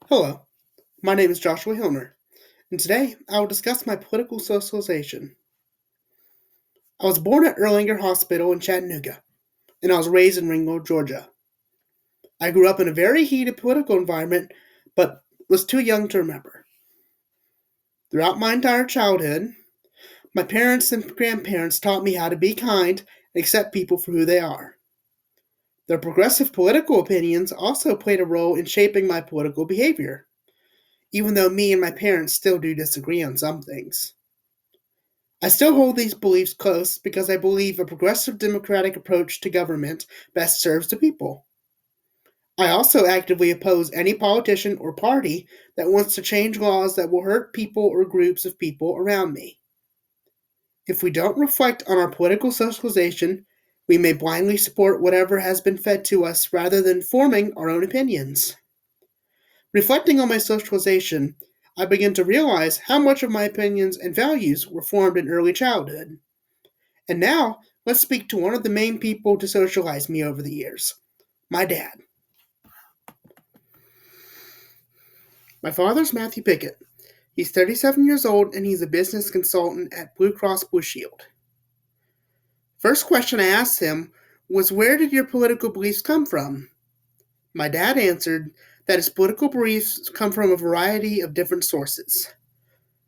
Hello, my name is Joshua Hilmer, and today I will discuss my political socialization. I was born at Erlanger Hospital in Chattanooga, and I was raised in Ringgold, Georgia. I grew up in a very heated political environment, but was too young to remember. Throughout my entire childhood, my parents and grandparents taught me how to be kind and accept people for who they are. Their progressive political opinions also played a role in shaping my political behavior, even though me and my parents still do disagree on some things. I still hold these beliefs close because I believe a progressive democratic approach to government best serves the people. I also actively oppose any politician or party that wants to change laws that will hurt people or groups of people around me. If we don't reflect on our political socialization, we may blindly support whatever has been fed to us rather than forming our own opinions. Reflecting on my socialization, I begin to realize how much of my opinions and values were formed in early childhood. And now, let's speak to one of the main people to socialize me over the years, my dad. My father's Matthew Pickett. He's 37 years old and he's a business consultant at Blue Cross Blue Shield. First question I asked him was, where did your political beliefs come from? My dad answered that his political beliefs come from a variety of different sources.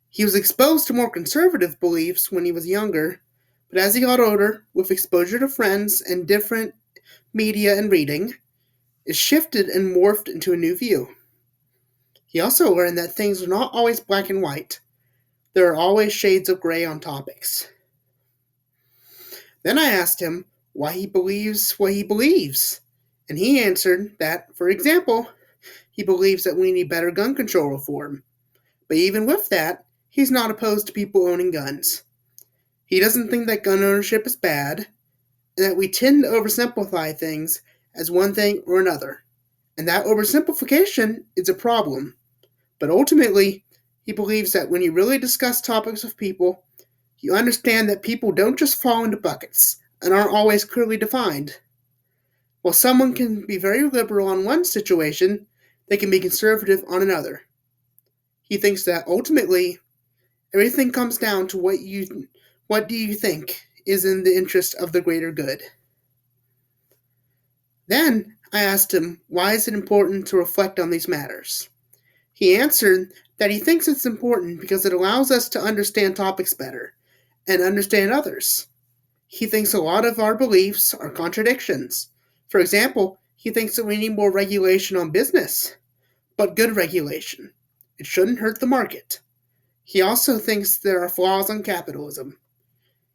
He was exposed to more conservative beliefs when he was younger, but as he got older, with exposure to friends and different media and reading, it shifted and morphed into a new view. He also learned that things are not always black and white. There are always shades of gray on topics. Then I asked him why he believes what he believes, and he answered that, for example, he believes that we need better gun control reform. But even with that, he's not opposed to people owning guns. He doesn't think that gun ownership is bad, and that we tend to oversimplify things as one thing or another. And that oversimplification is a problem. But ultimately, he believes that when you really discuss topics with people, you understand that people don't just fall into buckets and aren't always clearly defined. While someone can be very liberal on one situation, they can be conservative on another. He thinks that ultimately, everything comes down to what do you think is in the interest of the greater good. Then I asked him, why is it important to reflect on these matters? He answered that he thinks it's important because it allows us to understand topics better and understand others. He thinks a lot of our beliefs are contradictions. For example, he thinks that we need more regulation on business, but good regulation. It shouldn't hurt the market. He also thinks there are flaws in capitalism.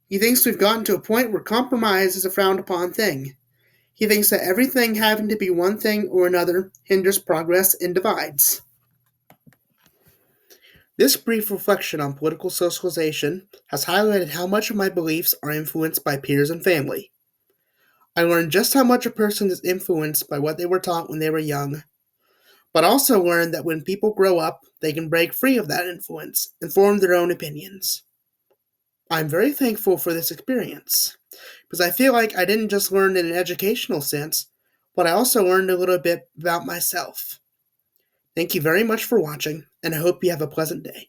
He thinks we've gotten to a point where compromise is a frowned upon thing. He thinks that everything having to be one thing or another hinders progress and divides. This brief reflection on political socialization has highlighted how much of my beliefs are influenced by peers and family. I learned just how much a person is influenced by what they were taught when they were young, but also learned that when people grow up, they can break free of that influence and form their own opinions. I'm very thankful for this experience, because I feel like I didn't just learn in an educational sense, but I also learned a little bit about myself. Thank you very much for watching, and I hope you have a pleasant day.